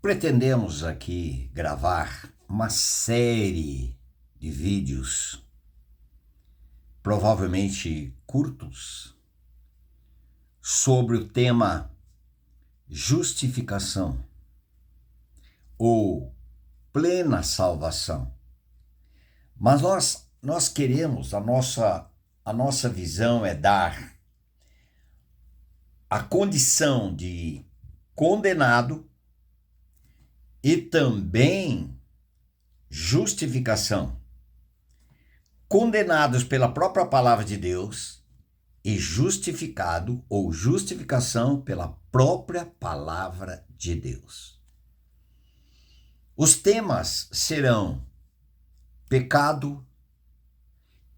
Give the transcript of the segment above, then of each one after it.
Pretendemos aqui gravar uma série de vídeos, provavelmente curtos, sobre o tema justificação ou plena salvação. Mas nós queremos, a nossa visão é dar a condição de condenado e também justificação. Condenados pela própria palavra de Deus e justificado ou justificação pela própria palavra de Deus. Os temas serão pecado,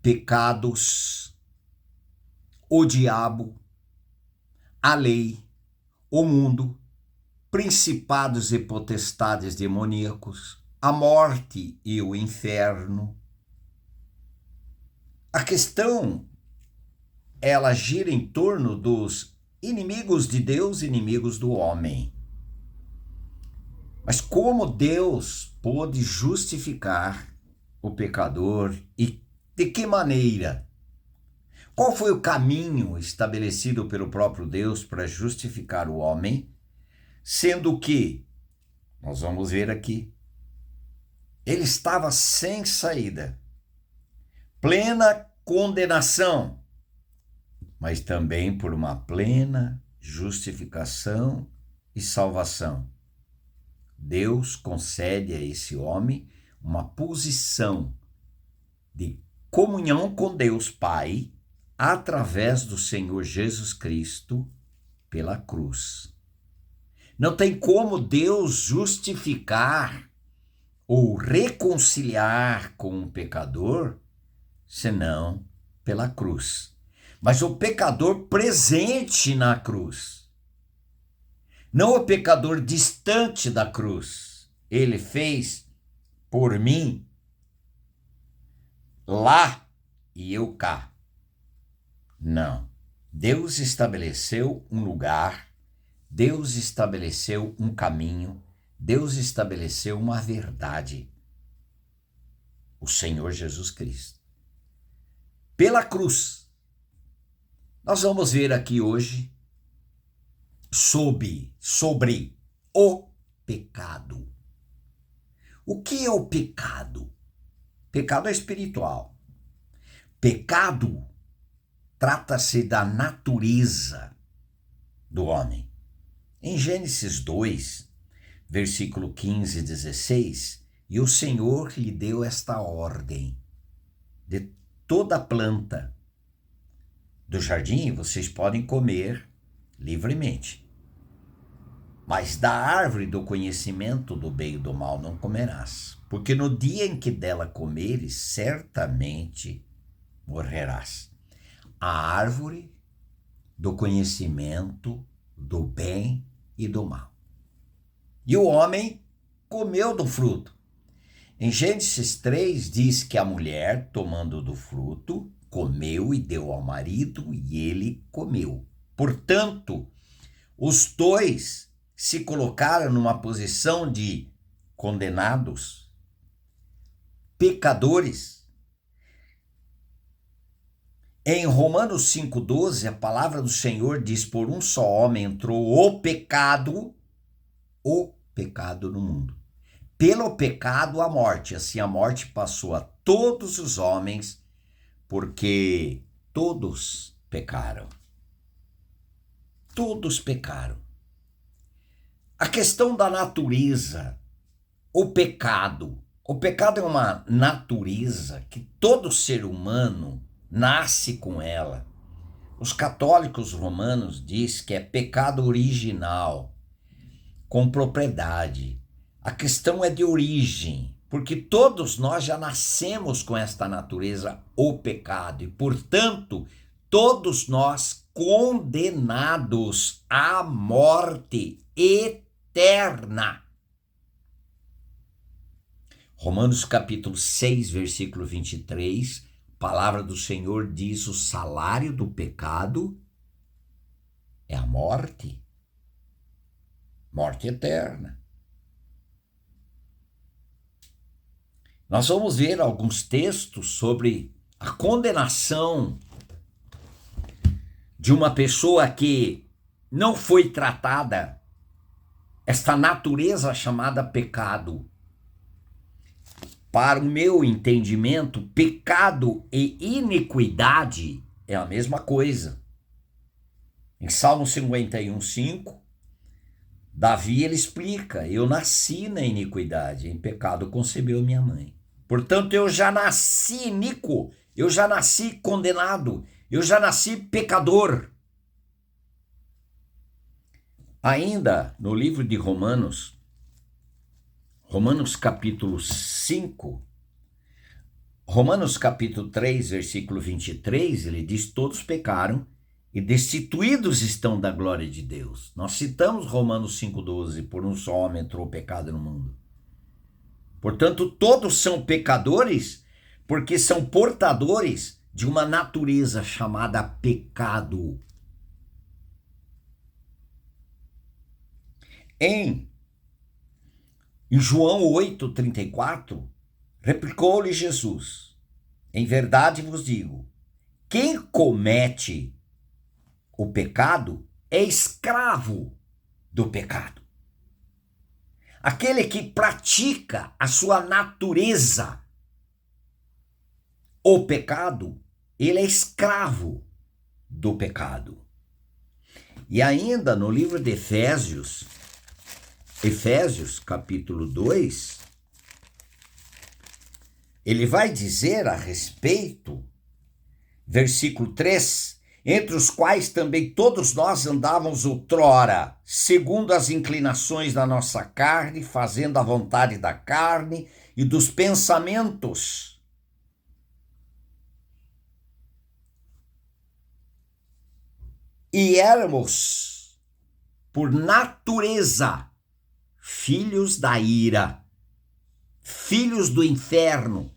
pecados, o diabo, a lei, o mundo, principados e potestades demoníacos, a morte e o inferno. A questão, ela gira em torno dos inimigos de Deus e inimigos do homem. Mas como Deus pôde justificar o pecador e de que maneira? Qual foi o caminho estabelecido pelo próprio Deus para justificar o homem? Sendo que, nós vamos ver aqui, ele estava sem saída, plena condenação, mas também por uma plena justificação e salvação. Deus concede a esse homem uma posição de comunhão com Deus Pai através do Senhor Jesus Cristo pela cruz. Não tem como Deus justificar ou reconciliar com um pecador senão pela cruz. Mas o pecador presente na cruz, não o pecador distante da cruz. Ele fez por mim lá e eu cá. Não. Deus estabeleceu um lugar, Deus estabeleceu um caminho, Deus estabeleceu uma verdade. O Senhor Jesus Cristo. Pela cruz. Nós vamos ver aqui hoje sobre o pecado. O que é o pecado? Pecado é espiritual. Pecado trata-se da natureza do homem. Em Gênesis 2, versículo 15 e 16, e o Senhor lhe deu esta ordem: de toda planta do jardim vocês podem comer livremente, mas da árvore do conhecimento do bem e do mal não comerás, porque no dia em que dela comeres, certamente morrerás. A árvore do conhecimento do bem e do mal. E o homem comeu do fruto. Em Gênesis 3 diz que a mulher, tomando do fruto, comeu e deu ao marido, e ele comeu. Portanto, os dois se colocaram numa posição de condenados, pecadores. Em Romanos 5,12, a palavra do Senhor diz: por um só homem entrou o pecado no mundo. Pelo pecado a morte, assim a morte passou a todos os homens, porque todos pecaram. Todos pecaram. A questão da natureza, o pecado. O pecado é uma natureza que todo ser humano nasce com ela. Os católicos romanos dizem que é pecado original, com propriedade. A questão é de origem, porque todos nós já nascemos com esta natureza, o pecado, e, portanto, todos nós condenados à morte eterna. Romanos capítulo 6, versículo 23, a palavra do Senhor diz: o salário do pecado é a morte, morte eterna. Nós vamos ver alguns textos sobre a condenação de uma pessoa que não foi tratada, esta natureza chamada pecado. Para o meu entendimento, pecado e iniquidade é a mesma coisa. Em Salmo 51:5, Davi ele explica: eu nasci na iniquidade, em pecado concebeu minha mãe. Portanto, eu já nasci iníquo, eu já nasci condenado, eu já nasci pecador. Ainda no livro de Romanos capítulo 5, Romanos capítulo 3, versículo 23, ele diz: todos pecaram e destituídos estão da glória de Deus. Nós citamos Romanos 5,12, por um só homem entrou o pecado no mundo. Portanto, todos são pecadores porque são portadores de uma natureza chamada pecado. Em João 8,34, replicou-lhe Jesus: em verdade vos digo, quem comete o pecado é escravo do pecado. Aquele que pratica a sua natureza, o pecado, ele é escravo do pecado. E ainda no livro de Efésios capítulo 2, ele vai dizer a respeito, versículo 3, entre os quais também todos nós andávamos outrora, segundo as inclinações da nossa carne, fazendo a vontade da carne e dos pensamentos. E éramos, por natureza, filhos da ira, filhos do inferno,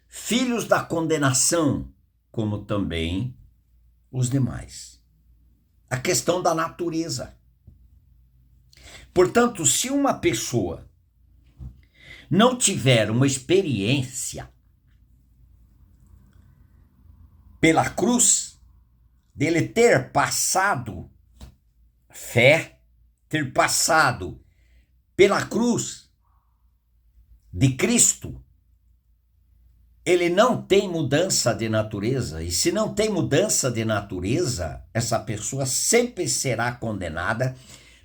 filhos da condenação, como também os demais. A questão da natureza. Portanto, se uma pessoa não tiver uma experiência pela cruz, dele ter passado fé, ter passado pela cruz de Cristo, ele não tem mudança de natureza. E se não tem mudança de natureza, essa pessoa sempre será condenada,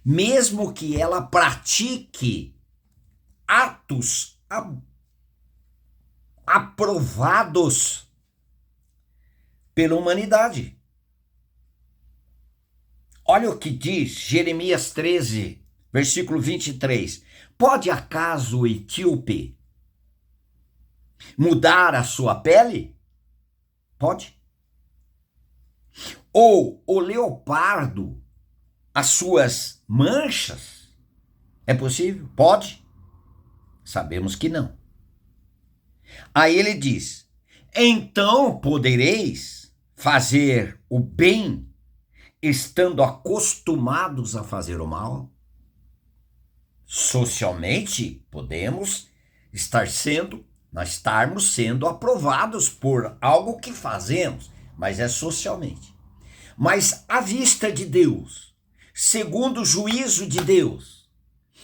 mesmo que ela pratique atos aprovados pela humanidade. Olha o que diz Jeremias 13, versículo 23. Pode acaso o etíope mudar a sua pele? Pode. Ou o leopardo as suas manchas? É possível? Pode. Sabemos que não. Aí ele diz: então podereis fazer o bem estando acostumados a fazer o mal? Socialmente podemos nós estarmos sendo aprovados por algo que fazemos, mas é socialmente. Mas à vista de Deus, segundo o juízo de Deus,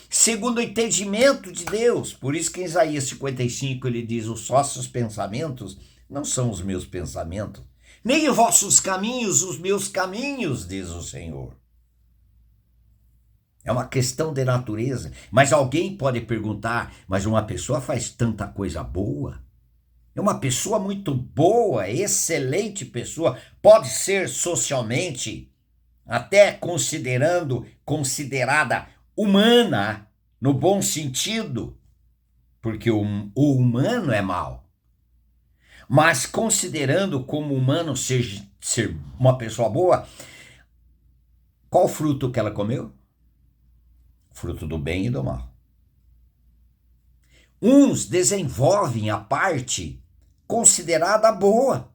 segundo o entendimento de Deus, por isso que em Isaías 55 ele diz: os vossos pensamentos não são os meus pensamentos, nem os vossos caminhos os meus caminhos, diz o Senhor. É uma questão de natureza. Mas alguém pode perguntar: mas uma pessoa faz tanta coisa boa? É uma pessoa muito boa, excelente pessoa, pode ser socialmente até considerada humana, no bom sentido, porque o humano é mau. Mas considerando como humano ser uma pessoa boa, qual fruto que ela comeu? Fruto do bem e do mal. Uns desenvolvem a parte considerada boa,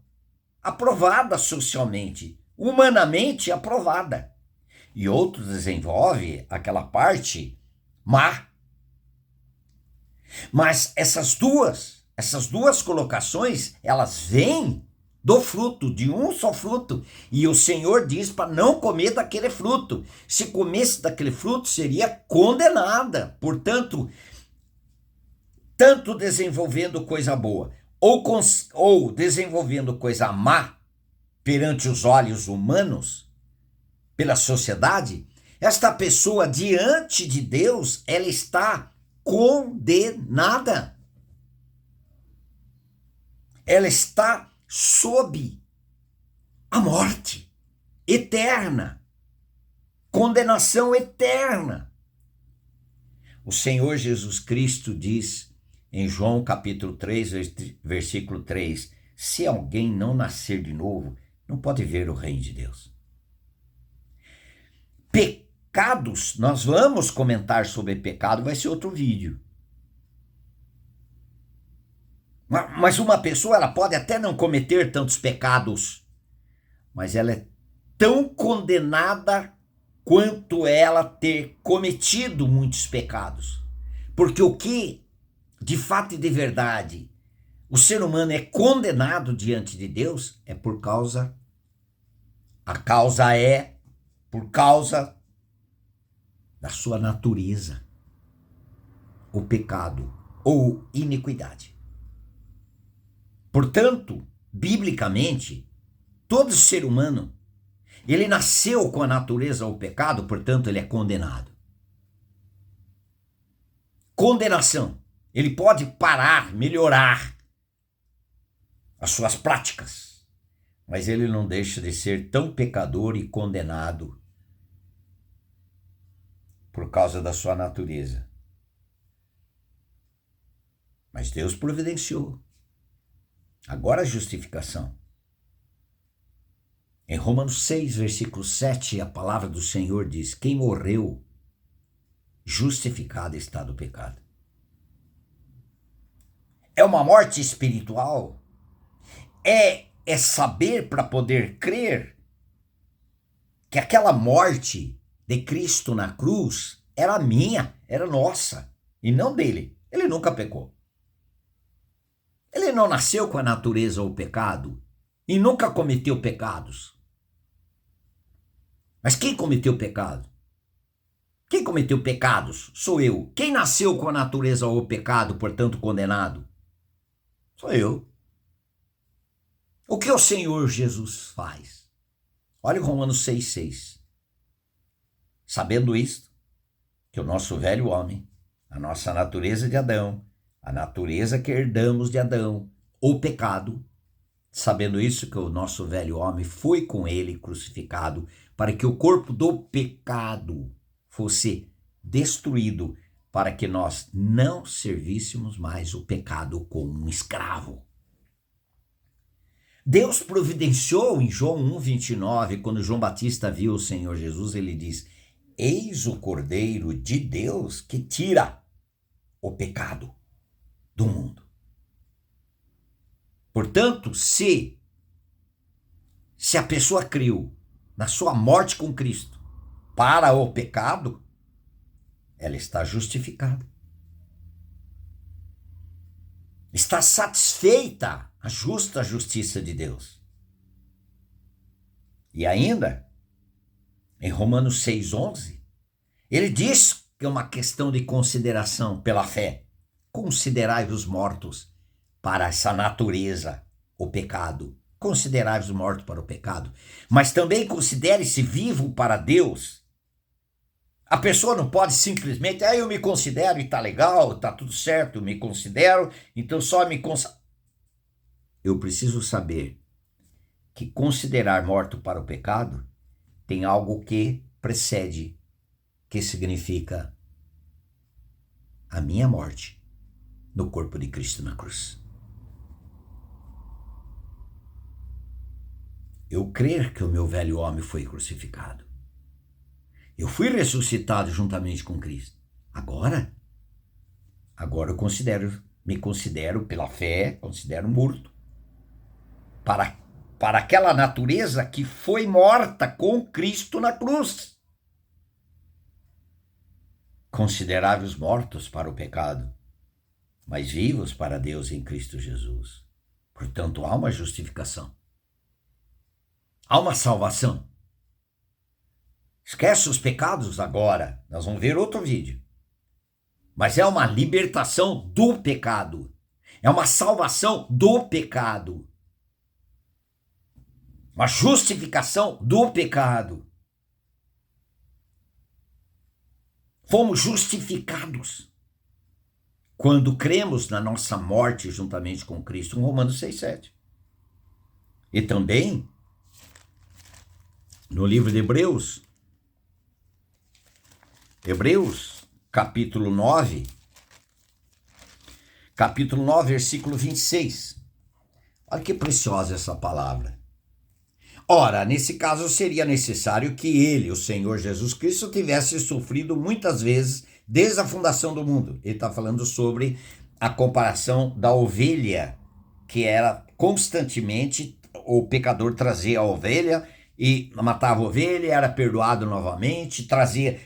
aprovada socialmente, humanamente aprovada. E outros desenvolvem aquela parte má. Mas essas duas Essas duas colocações, elas vêm do fruto, de um só fruto. E o Senhor diz para não comer daquele fruto. Se comesse daquele fruto, seria condenada. Portanto, tanto desenvolvendo coisa boa ou desenvolvendo coisa má perante os olhos humanos, pela sociedade, esta pessoa diante de Deus, ela está condenada. Ela está sob a morte eterna, condenação eterna. O Senhor Jesus Cristo diz em João capítulo 3, versículo 3, se alguém não nascer de novo, não pode ver o reino de Deus. Pecados, nós vamos comentar sobre pecado, vai ser outro vídeo. Mas uma pessoa, ela pode até não cometer tantos pecados, mas ela é tão condenada quanto ela ter cometido muitos pecados. Porque o que, de fato e de verdade, o ser humano é condenado diante de Deus é por causa da sua natureza, o pecado ou iniquidade. Portanto, biblicamente, todo ser humano, ele nasceu com a natureza ou pecado, portanto, ele é condenado. Condenação. Ele pode parar, melhorar as suas práticas, mas ele não deixa de ser tão pecador e condenado por causa da sua natureza. Mas Deus providenciou. Agora a justificação. Em Romanos 6, versículo 7, a palavra do Senhor diz: quem morreu, justificado está do pecado. É uma morte espiritual. É saber para poder crer que aquela morte de Cristo na cruz era minha, era nossa, e não dele. Ele nunca pecou. Ele não nasceu com a natureza ou pecado e nunca cometeu pecados. Mas quem cometeu pecado? Quem cometeu pecados? Sou eu. Quem nasceu com a natureza ou pecado, portanto condenado? Sou eu. O que o Senhor Jesus faz? Olha Romanos 6,6. Sabendo isto, que o nosso velho homem, a nossa natureza de Adão, a natureza que herdamos de Adão, o pecado, sabendo isso, que o nosso velho homem foi com ele crucificado, para que o corpo do pecado fosse destruído, para que nós não servíssemos mais o pecado como um escravo. Deus providenciou em João 1,29, quando João Batista viu o Senhor Jesus, ele diz: eis o Cordeiro de Deus que tira o pecado do mundo. Portanto, se a pessoa creu na sua morte com Cristo para o pecado, ela está justificada. Está satisfeita a justa justiça de Deus. E ainda, em Romanos 6,11, ele diz que é uma questão de consideração pela fé. Considerai os mortos para essa natureza, o pecado. Considerai os mortos para o pecado. Mas também considere-se vivo para Deus. A pessoa não pode simplesmente, eu me considero e tá legal, tá tudo certo, eu me considero, então só me considero. Eu preciso saber que considerar morto para o pecado tem algo que precede, que significa a minha morte no corpo de Cristo na cruz. Eu crer que o meu velho homem foi crucificado. Eu fui ressuscitado juntamente com Cristo. Agora eu me considero pela fé, considero morto para aquela natureza que foi morta com Cristo na cruz. Considerai os mortos para o pecado. mas vivos para Deus em Cristo Jesus. Portanto, há uma justificação. Há uma salvação. Esquece os pecados agora. Nós vamos ver outro vídeo. Mas é uma libertação do pecado. É uma salvação do pecado. Uma justificação do pecado. Fomos justificados quando cremos na nossa morte juntamente com Cristo, em Romanos 6,7. E também, no livro de Hebreus, capítulo 9, versículo 26. Olha que preciosa essa palavra. Ora, nesse caso seria necessário que ele, o Senhor Jesus Cristo, tivesse sofrido muitas vezes desde a fundação do mundo. Ele está falando sobre a comparação da ovelha, que era constantemente, o pecador trazia a ovelha e matava a ovelha, era perdoado novamente,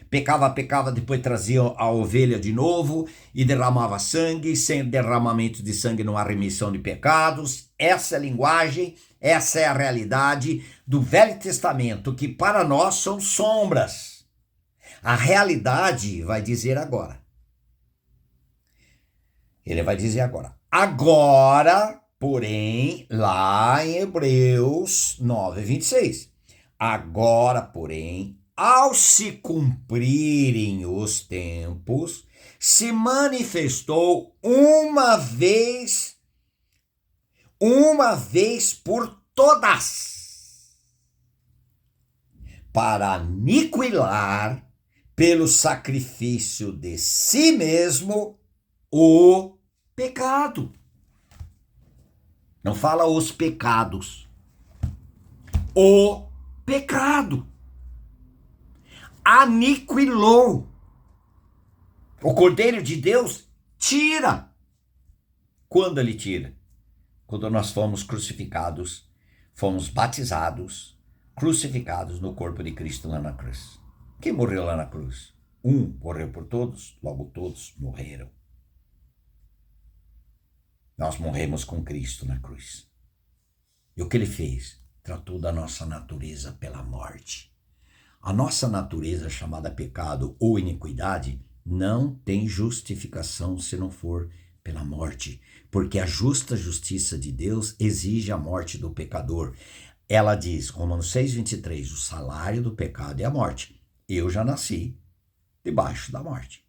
pecava, depois trazia a ovelha de novo e derramava sangue. Sem derramamento de sangue não há remissão de pecados. Essa é a linguagem, essa é a realidade do Velho Testamento, que para nós são sombras. A realidade vai dizer agora. Ele vai dizer agora. Agora, porém, lá em Hebreus 9, 26. Agora, porém, ao se cumprirem os tempos, se manifestou uma vez por todas, para aniquilar pelo sacrifício de si mesmo o pecado. Não fala os pecados. O pecado. Aniquilou. O Cordeiro de Deus tira. Quando ele tira? Quando nós fomos crucificados, fomos batizados, crucificados no corpo de Cristo lá na cruz. Quem morreu lá na cruz? Um morreu por todos, logo todos morreram. Nós morremos com Cristo na cruz. E o que ele fez? Tratou da nossa natureza pela morte. A nossa natureza, chamada pecado ou iniquidade, não tem justificação se não for pela morte, porque a justa justiça de Deus exige a morte do pecador. Ela diz, Romanos 6,23, o salário do pecado é a morte. Eu já nasci debaixo da morte.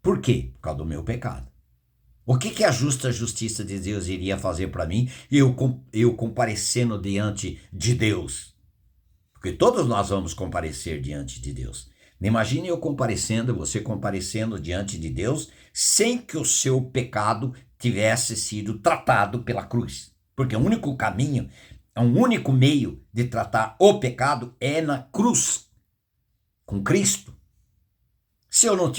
Por quê? Por causa do meu pecado. O que a justa justiça de Deus iria fazer para mim, eu comparecendo diante de Deus? Porque todos nós vamos comparecer diante de Deus. Imagine eu comparecendo, você comparecendo diante de Deus, sem que o seu pecado tivesse sido tratado pela cruz. Porque o único caminho, o único meio de tratar o pecado é na cruz, com Cristo. Se eu não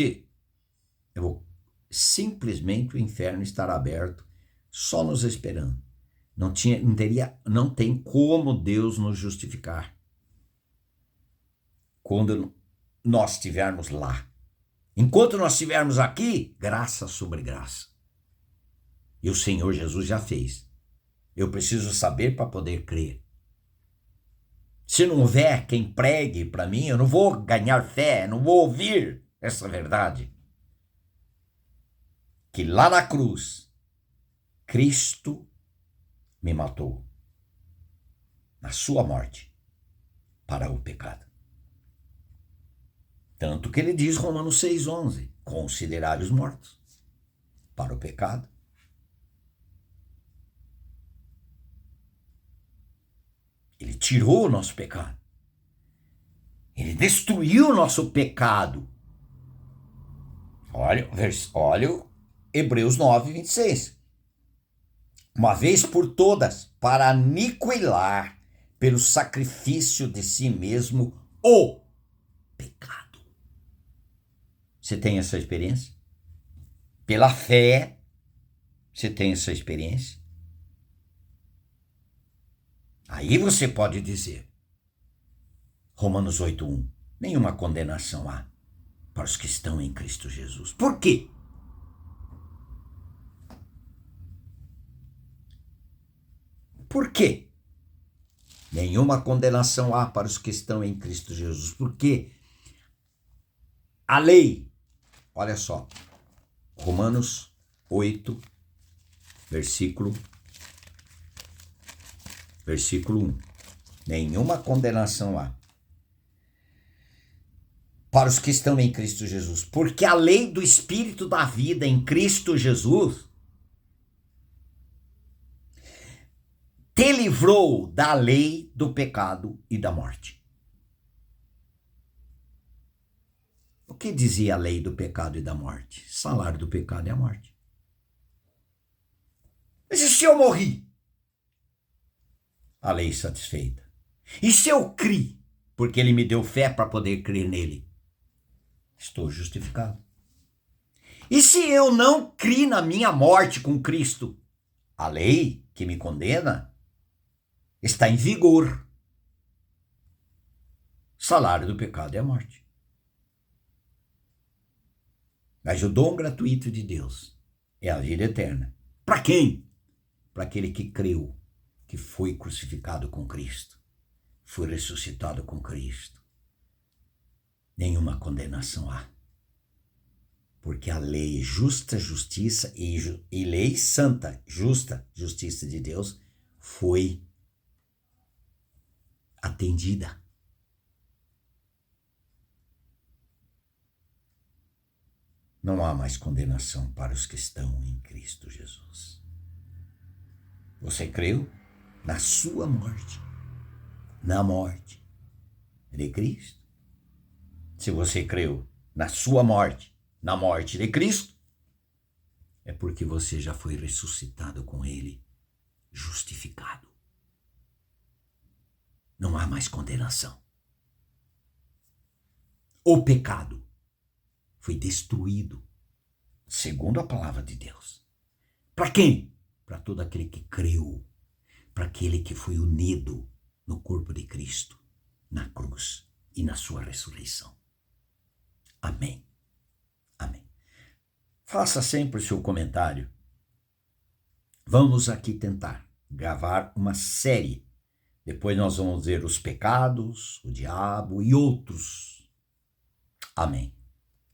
eu vou simplesmente o inferno estar aberto, só nos esperando. Não tem como Deus nos justificar quando nós estivermos lá. Enquanto nós estivermos aqui, graça sobre graça. E o Senhor Jesus já fez. Eu preciso saber para poder crer. Se não houver quem pregue para mim, eu não vou ganhar fé, não vou ouvir essa verdade. Que lá na cruz, Cristo me matou na sua morte para o pecado. Tanto que ele diz, Romanos 6,11, considerai os mortos para o pecado. Ele tirou o nosso pecado. Ele destruiu o nosso pecado. Olha Hebreus 9, 26. Uma vez por todas, para aniquilar pelo sacrifício de si mesmo o pecado. Você tem essa experiência? Pela fé, você tem essa experiência? Aí você pode dizer, Romanos 8:1, nenhuma condenação há para os que estão em Cristo Jesus. Por quê? Por quê? Nenhuma condenação há para os que estão em Cristo Jesus. Porque a lei, olha só, Romanos 8, versículo 1. Nenhuma condenação há para os que estão em Cristo Jesus. Porque a lei do Espírito da vida em Cristo Jesus te livrou da lei do pecado e da morte. O que dizia a lei do pecado e da morte? O salário do pecado é a morte. Mas e se eu morri? A lei satisfeita. E se eu criei, porque ele me deu fé para poder crer nele? Estou justificado. E se eu não criei na minha morte com Cristo? A lei que me condena está em vigor. O salário do pecado é a morte. Mas o dom gratuito de Deus é a vida eterna. Para quem? Para aquele que creu, que foi crucificado com Cristo, foi ressuscitado com Cristo. Nenhuma condenação há. Porque a lei justa, justiça e lei santa, justa, justiça de Deus foi atendida. Não há mais condenação para os que estão em Cristo Jesus. Você creu na sua morte, na morte de Cristo? Se você creu na sua morte, na morte de Cristo, é porque você já foi ressuscitado com Ele, justificado. Não há mais condenação. O pecado foi destruído, segundo a palavra de Deus. Para quem? Para todo aquele que creu, para aquele que foi unido no corpo de Cristo, na cruz e na sua ressurreição. Amém. Amém. Faça sempre o seu comentário. Vamos aqui tentar gravar uma série. Depois nós vamos ver os pecados, o diabo e outros. Amém.